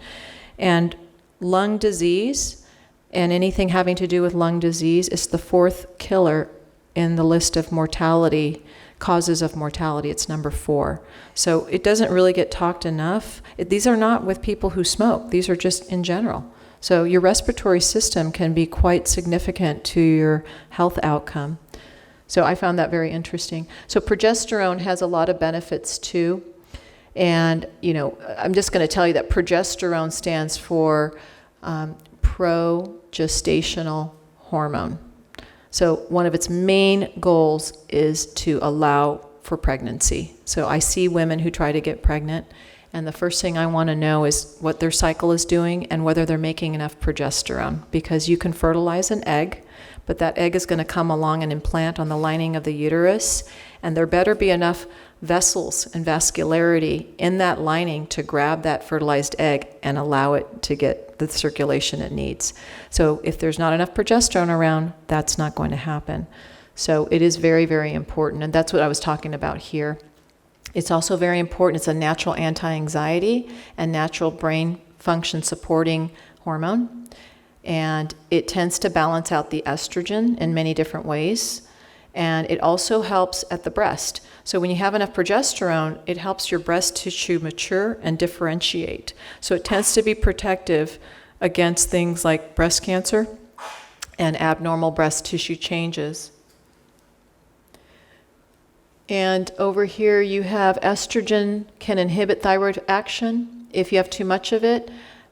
And lung disease and anything having to do with lung disease is the fourth killer in the list of mortality, causes of mortality. It's number 4. So it doesn't really get talked enough. These are not with people who smoke. These are just in general. So your respiratory system can be quite significant to your health outcome. So I found that very interesting. So progesterone has a lot of benefits too. And, I'm just going to tell you that progesterone stands for progestational hormone. So one of its main goals is to allow for pregnancy. So I see women who try to get pregnant, and the first thing I want to know is what their cycle is doing and whether they're making enough progesterone, because you can fertilize an egg, but that egg is going to come along and implant on the lining of the uterus, and there better be enough vessels and vascularity in that lining to grab that fertilized egg and allow it to get the circulation it needs. So if there's not enough progesterone around, that's not going to happen. So it is very, very important, and that's what I was talking about here. It's also very important. It's a natural anti-anxiety and natural brain function supporting hormone, and it tends to balance out the estrogen in many different ways, and it also helps at the breast. So when you have enough progesterone, it helps your breast tissue mature and differentiate. So it tends to be protective against things like breast cancer and abnormal breast tissue changes. And over here you have estrogen can inhibit thyroid action if you have too much of it,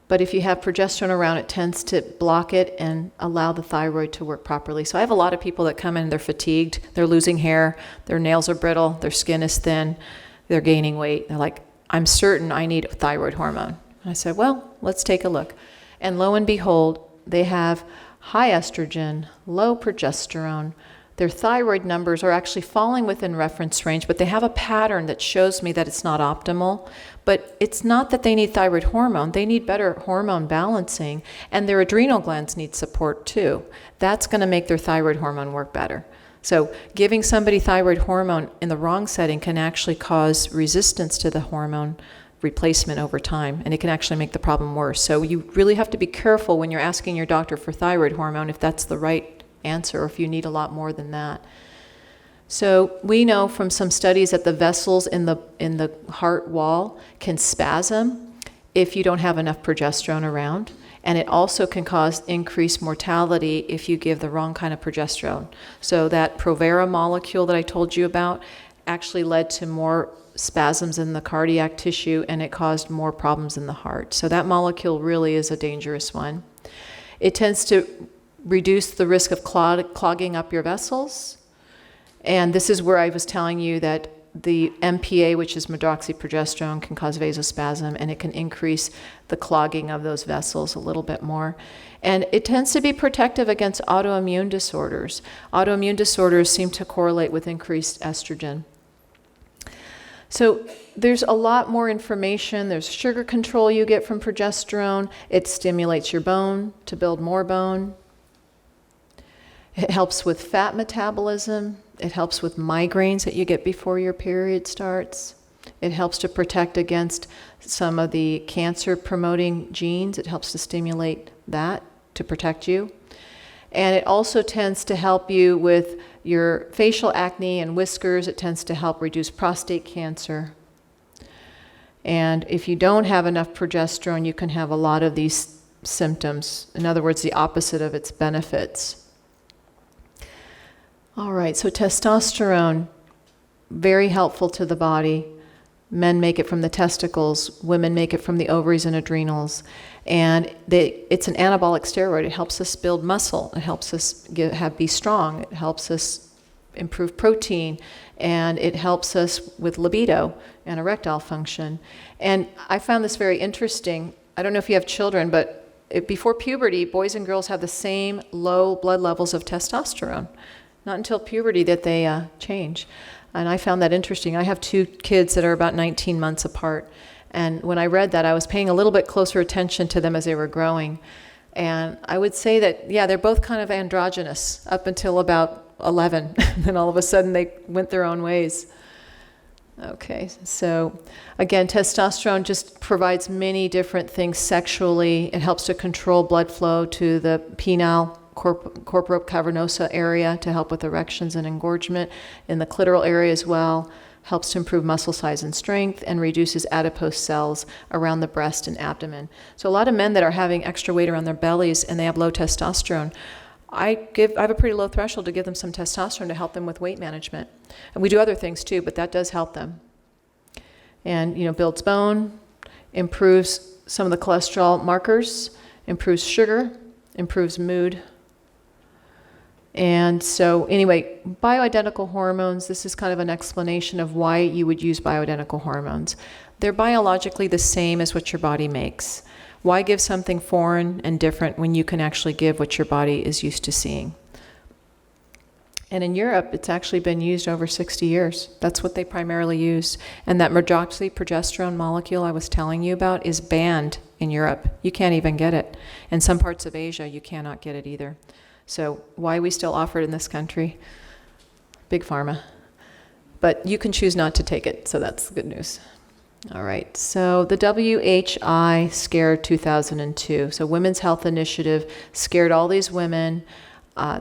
but if you have progesterone around, it tends to block it and allow the thyroid to work properly. So I have a lot of people that come in, they're fatigued, they're losing hair, their nails are brittle, their skin is thin, they're gaining weight. They're like, I'm certain I need thyroid hormone. And I said, well, let's take a look. And lo and behold, they have high estrogen, low progesterone. Their thyroid numbers are actually falling within reference range, but they have a pattern that shows me that it's not optimal. But it's not that they need thyroid hormone. They need better hormone balancing, and their adrenal glands need support too. That's going to make their thyroid hormone work better. So giving somebody thyroid hormone in the wrong setting can actually cause resistance to the hormone replacement over time, and it can actually make the problem worse. So you really have to be careful when you're asking your doctor for thyroid hormone if that's the right answer or if you need a lot more than that. So we know from some studies that the vessels in the heart wall can spasm if you don't have enough progesterone around, and it also can cause increased mortality if you give the wrong kind of progesterone. So that Provera molecule that I told you about actually led to more spasms in the cardiac tissue, and it caused more problems in the heart. So that molecule really is a dangerous one. It tends to reduce the risk of clogging up your vessels. And this is where I was telling you that the MPA, which is medroxyprogesterone, can cause vasospasm, and it can increase the clogging of those vessels a little bit more. And it tends to be protective against autoimmune disorders. Autoimmune disorders seem to correlate with increased estrogen. So there's a lot more information. There's sugar control you get from progesterone. It stimulates your bone to build more bone. It helps with fat metabolism. It helps with migraines that you get before your period starts. It helps to protect against some of the cancer-promoting genes. It helps to stimulate that to protect you. And it also tends to help you with your facial acne and whiskers. It tends to help reduce prostate cancer. And if you don't have enough progesterone, you can have a lot of these symptoms. In other words, the opposite of its benefits. All right, so testosterone, very helpful to the body. Men make it from the testicles, women make it from the ovaries and adrenals. And it's an anabolic steroid. It helps us build muscle. It helps us be strong. It helps us improve protein. And it helps us with libido and erectile function. And I found this very interesting. I don't know if you have children, but before puberty, boys and girls have the same low blood levels of testosterone. Not until puberty that they change. And I found that interesting. I have 2 kids that are about 19 months apart. And when I read that, I was paying a little bit closer attention to them as they were growing. And I would say that, yeah, they're both kind of androgynous up until about 11. Then all of a sudden they went their own ways. Okay, so again, testosterone just provides many different things sexually. It helps to control blood flow to the penile corporocavernosa area to help with erections and engorgement, in the clitoral area as well, helps to improve muscle size and strength, and reduces adipose cells around the breast and abdomen. So a lot of men that are having extra weight around their bellies and they have low testosterone, I have a pretty low threshold to give them some testosterone to help them with weight management. And we do other things too, but that does help them. And, builds bone, improves some of the cholesterol markers, improves sugar, improves mood. And so anyway, bioidentical hormones, this is kind of an explanation of why you would use bioidentical hormones. They're biologically the same as what your body makes. Why give something foreign and different when you can actually give what your body is used to seeing? And in Europe, it's actually been used over 60 years. That's what they primarily use. And that progesterone molecule I was telling you about is banned in Europe. You can't even get it. In some parts of Asia, you cannot get it either. So why we still offer it in this country? Big pharma. But you can choose not to take it, so that's good news. All right, so the WHI scared 2002. So Women's Health Initiative scared all these women.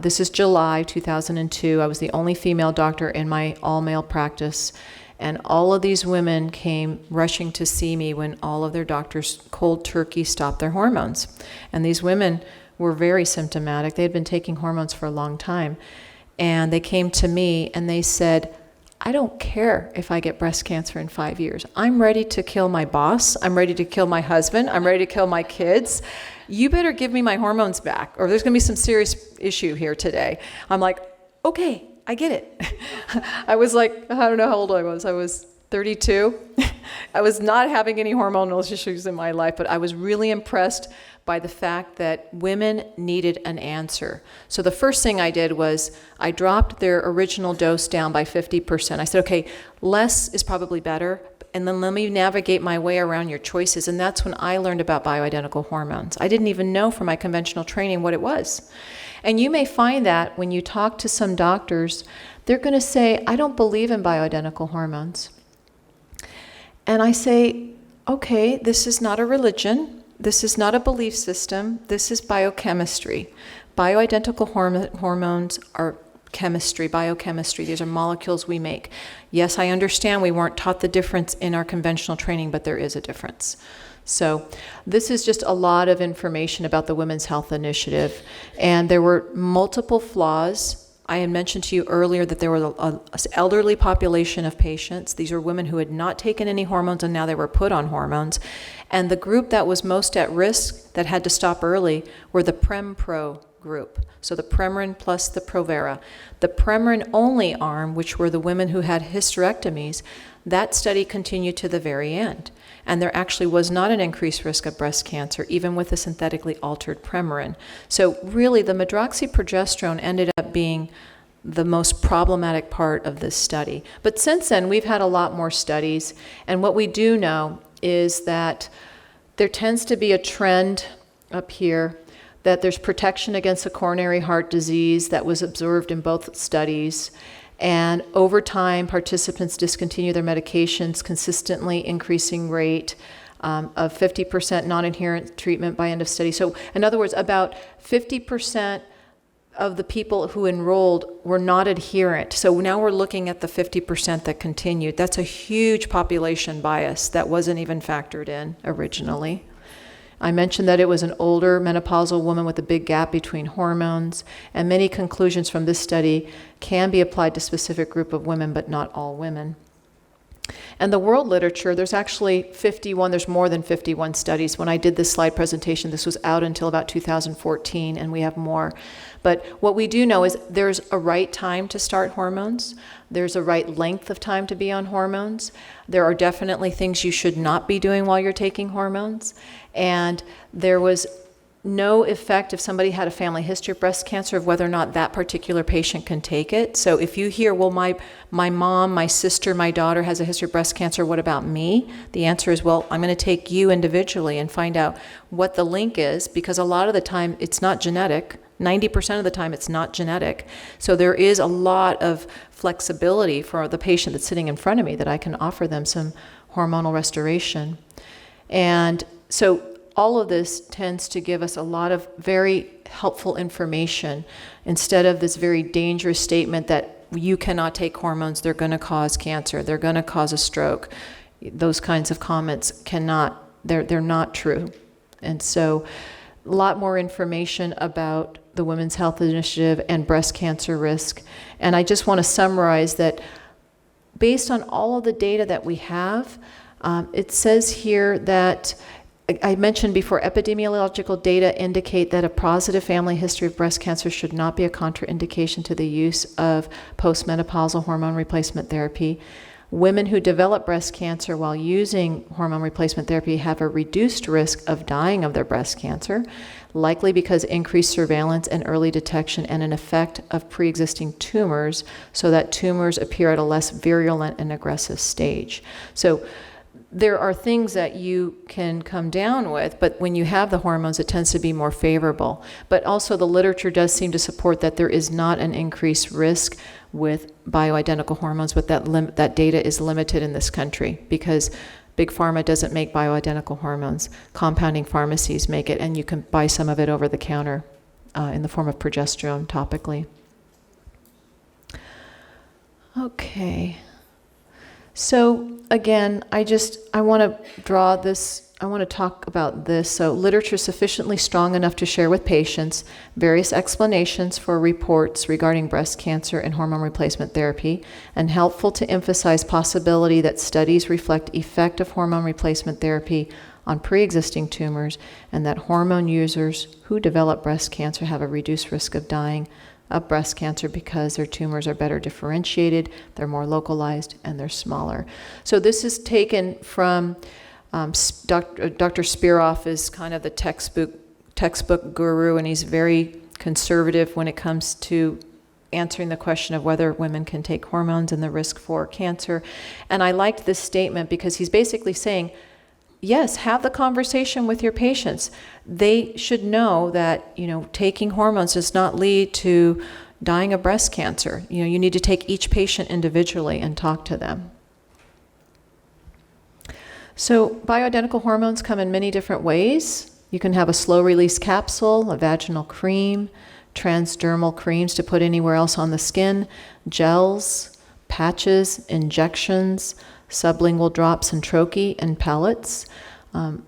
This is July 2002. I was the only female doctor in my all-male practice. And all of these women came rushing to see me when all of their doctors cold turkey stopped their hormones. And these women were very symptomatic. They had been taking hormones for a long time. And they came to me and they said, I don't care if I get breast cancer in 5 years. I'm ready to kill my boss. I'm ready to kill my husband. I'm ready to kill my kids. You better give me my hormones back, or there's going to be some serious issue here today. I'm like, okay, I get it. I was like, I don't know how old I was. I was 32. I was not having any hormonal issues in my life, but I was really impressed by the fact that women needed an answer. So the first thing I did was I dropped their original dose down by 50%. I said, okay, less is probably better, and then let me navigate my way around your choices. And that's when I learned about bioidentical hormones. I didn't even know from my conventional training what it was. And you may find that when you talk to some doctors, they're going to say, I don't believe in bioidentical hormones. And I say, okay, this is not a religion. This is not a belief system. This is biochemistry. Bioidentical hormones are chemistry, biochemistry. These are molecules we make. Yes, I understand we weren't taught the difference in our conventional training, but there is a difference. So this is just a lot of information about the Women's Health Initiative. And there were multiple flaws. I had mentioned to you earlier that there was an elderly population of patients. These are women who had not taken any hormones and now they were put on hormones. And the group that was most at risk, that had to stop early, were the Prem-Pro group. So the Premarin plus the Provera. The Premarin only arm, which were the women who had hysterectomies, that study continued to the very end. And there actually was not an increased risk of breast cancer, even with the synthetically altered Premarin. So really, the medroxyprogesterone ended up being the most problematic part of this study. But since then, we've had a lot more studies. And what we do know is that there tends to be a trend up here that there's protection against a coronary heart disease that was observed in both studies. And over time, participants discontinue their medications, consistently increasing rate of 50% non-adherent treatment by end of study. So in other words, about 50% of the people who enrolled were not adherent. So now we're looking at the 50% that continued. That's a huge population bias that wasn't even factored in originally. I mentioned that it was an older menopausal woman with a big gap between hormones, and many conclusions from this study can be applied to a specific group of women, but not all women. And the world literature, there's actually 51, there's more than 51 studies. When I did this slide presentation, this was out until about 2014, and we have more. But what we do know is there's a right time to start hormones. There's a right length of time to be on hormones. There are definitely things you should not be doing while you're taking hormones. And there was no effect if somebody had a family history of breast cancer of whether or not that particular patient can take it. So if you hear, well, my mom, my sister, my daughter has a history of breast cancer, what about me? The answer is, well, I'm going to take you individually and find out what the link is, because a lot of the time it's not genetic. 90% of the time it's not genetic. So there is a lot of flexibility for the patient that's sitting in front of me that I can offer them some hormonal restoration. And so all of this tends to give us a lot of very helpful information instead of this very dangerous statement that you cannot take hormones, they're going to cause cancer, they're going to cause a stroke. Those kinds of comments they're not true. And so a lot more information about the Women's Health Initiative and breast cancer risk. And I just want to summarize that based on all of the data that we have, it says here that I mentioned before, epidemiological data indicate that a positive family history of breast cancer should not be a contraindication to the use of postmenopausal hormone replacement therapy. Women who develop breast cancer while using hormone replacement therapy have a reduced risk of dying of their breast cancer, likely because increased surveillance and early detection and an effect of pre-existing tumors, so that tumors appear at a less virulent and aggressive stage. So there are things that you can come down with, but when you have the hormones, it tends to be more favorable. But also the literature does seem to support that there is not an increased risk with bioidentical hormones, but that data is limited in this country because Big Pharma doesn't make bioidentical hormones. Compounding pharmacies make it, and you can buy some of it over the counter in the form of progesterone topically. Okay. So again, I want to draw this, I want to talk about this. So literature sufficiently strong enough to share with patients various explanations for reports regarding breast cancer and hormone replacement therapy, and helpful to emphasize possibility that studies reflect effect of hormone replacement therapy on pre-existing tumors, and that hormone users who develop breast cancer have a reduced risk of dying of breast cancer because their tumors are better differentiated, they're more localized, and they're smaller. So this is taken from Dr. Spiroff is kind of the textbook guru, and he's very conservative when it comes to answering the question of whether women can take hormones and the risk for cancer. And I liked this statement because he's basically saying, yes, have the conversation with your patients. They should know that, taking hormones does not lead to dying of breast cancer. You need to take each patient individually and talk to them. So bioidentical hormones come in many different ways. You can have a slow release capsule, a vaginal cream, transdermal creams to put anywhere else on the skin, gels, patches, injections, sublingual drops and troche and pellets.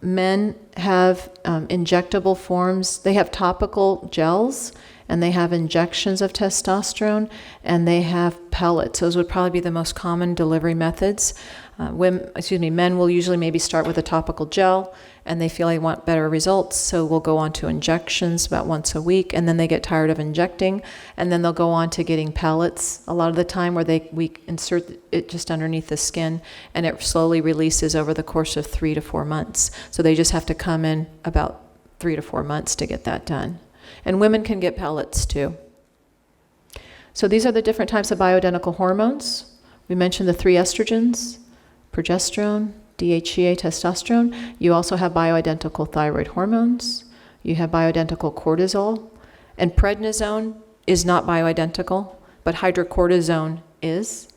Men have injectable forms. They have topical gels, and they have injections of testosterone, and they have pellets. Those would probably be the most common delivery methods. Men will usually maybe start with a topical gel, and they feel they want better results, so we'll go on to injections about once a week, and then they get tired of injecting, and then they'll go on to getting pellets a lot of the time, where we insert it just underneath the skin, and it slowly releases over the course of 3 to 4 months. So they just have to come in about 3 to 4 months to get that done. And women can get pellets too. So these are the different types of bioidentical hormones. We mentioned the 3 estrogens: progesterone, DHEA, testosterone. You also have bioidentical thyroid hormones. You have bioidentical cortisol. And prednisone is not bioidentical, but hydrocortisone is.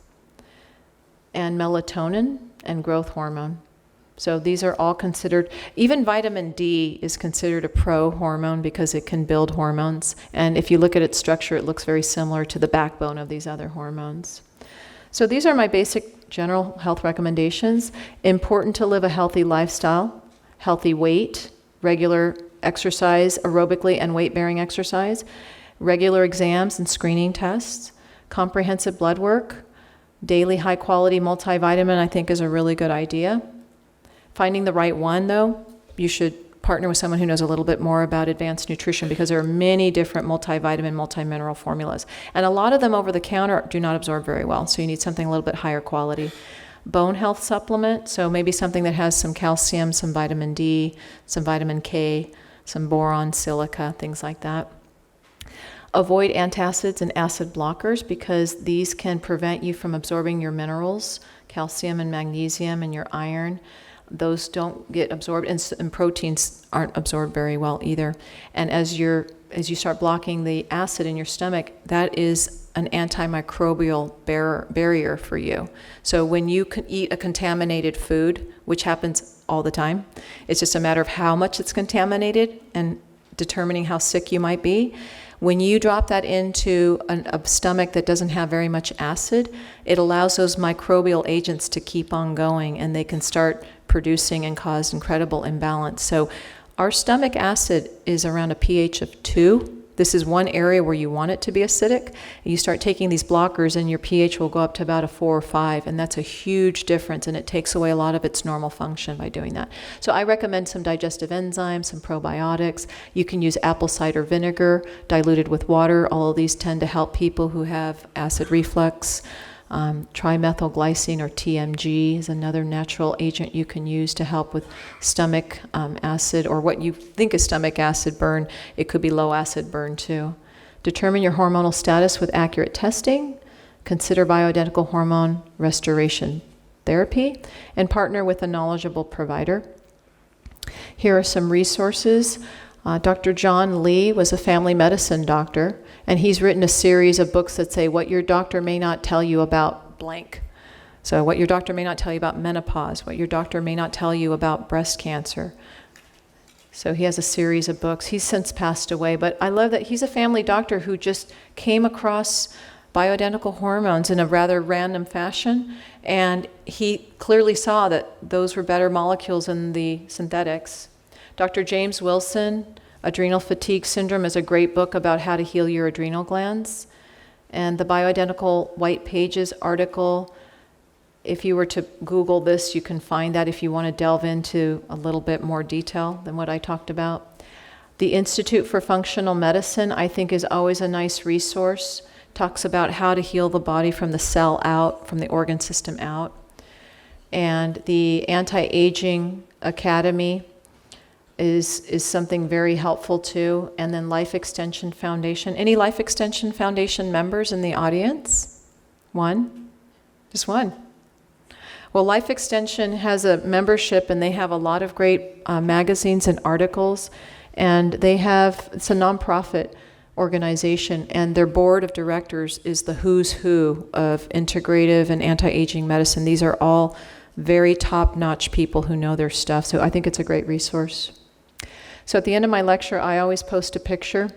And melatonin and growth hormone. So these are all considered, even vitamin D is considered a pro-hormone because it can build hormones. And if you look at its structure, it looks very similar to the backbone of these other hormones. So these are my basic general health recommendations. Important to live a healthy lifestyle, healthy weight, regular exercise, aerobically and weight-bearing exercise, regular exams and screening tests, comprehensive blood work, daily high-quality multivitamin I think is a really good idea. Finding the right one, though, you should partner with someone who knows a little bit more about advanced nutrition because there are many different multivitamin, multimineral formulas. And a lot of them over the counter do not absorb very well, so you need something a little bit higher quality. Bone health supplement, so maybe something that has some calcium, some vitamin D, some vitamin K, some boron, silica, things like that. Avoid antacids and acid blockers because these can prevent you from absorbing your minerals, calcium and magnesium and your iron. Those don't get absorbed, and proteins aren't absorbed very well either. And as you start blocking the acid in your stomach, that is an antimicrobial barrier for you. So when you can eat a contaminated food, which happens all the time, it's just a matter of how much it's contaminated and determining how sick you might be. When you drop that into a stomach that doesn't have very much acid, it allows those microbial agents to keep on going, and they can start producing and cause incredible imbalance. So our stomach acid is around a pH of 2. This is one area where you want it to be acidic. You start taking these blockers and your pH will go up to about a 4 or 5, and that's a huge difference, and it takes away a lot of its normal function by doing that. So I recommend some digestive enzymes, some probiotics. You can use apple cider vinegar diluted with water. All of these tend to help people who have acid reflux. Trimethylglycine or TMG is another natural agent you can use to help with stomach acid, or what you think is stomach acid burn. It could be low acid burn too. Determine your hormonal status with accurate testing. Consider bioidentical hormone restoration therapy, and partner with a knowledgeable provider. Here are some resources. Dr. John Lee was a family medicine doctor, and he's written a series of books that say what your doctor may not tell you about blank. So what your doctor may not tell you about menopause, what your doctor may not tell you about breast cancer. So he has a series of books. He's since passed away, but I love that he's a family doctor who just came across bioidentical hormones in a rather random fashion, and he clearly saw that those were better molecules than the synthetics. Dr. James Wilson, Adrenal Fatigue Syndrome, is a great book about how to heal your adrenal glands. And the Bioidentical White Pages article, if you were to Google this, you can find that if you want to delve into a little bit more detail than what I talked about. The Institute for Functional Medicine, I think, is always a nice resource. Talks about how to heal the body from the cell out, from the organ system out. And the Anti-Aging Academy is something very helpful too. And then Life Extension Foundation. Any Life Extension Foundation members in the audience? One? Just one. Well, Life Extension has a membership, and they have a lot of great magazines and articles. And it's a nonprofit organization, and their board of directors is the who's who of integrative and anti-aging medicine. These are all very top-notch people who know their stuff. So I think it's a great resource. So at the end of my lecture, I always post a picture.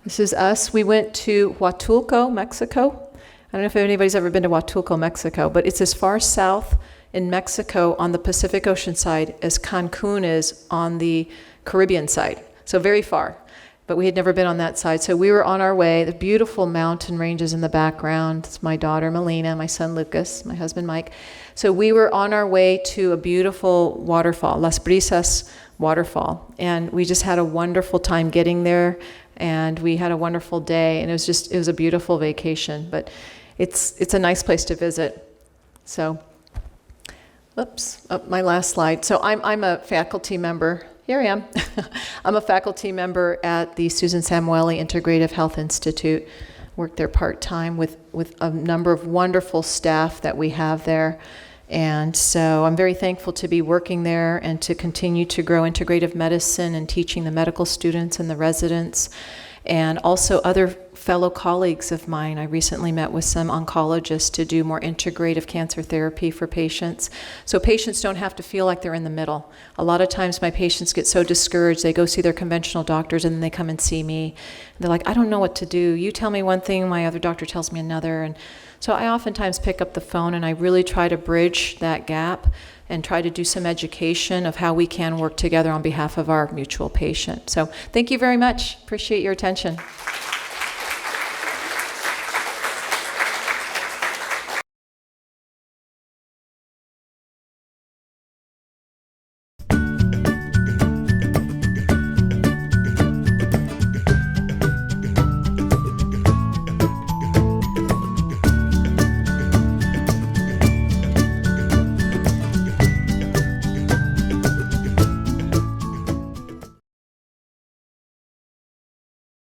This is us. We went to Huatulco, Mexico. I don't know if anybody's ever been to Huatulco, Mexico, but it's as far south in Mexico on the Pacific Ocean side as Cancun is on the Caribbean side. So very far. But we had never been on that side. So we were on our way. The beautiful mountain ranges in the background. It's my daughter, Melina, my son, Lucas, my husband, Mike. So we were on our way to a beautiful waterfall, Las Brisas waterfall. And we just had a wonderful time getting there. And we had a wonderful day. And it was a beautiful vacation. But it's a nice place to visit. So, my last slide. So I'm a faculty member. Here I am. I'm a faculty member at the Susan Samueli Integrative Health Institute. Work there part-time with a number of wonderful staff that we have there. And so I'm very thankful to be working there and to continue to grow integrative medicine and teaching the medical students and the residents, and also other fellow colleagues of mine. I recently met with some oncologists to do more integrative cancer therapy for patients. So patients don't have to feel like they're in the middle. A lot of times my patients get so discouraged, they go see their conventional doctors and then they come and see me. They're like, I don't know what to do. You tell me one thing, my other doctor tells me another. And so I oftentimes pick up the phone and I really try to bridge that gap and try to do some education of how we can work together on behalf of our mutual patient. So thank you very much. Appreciate your attention.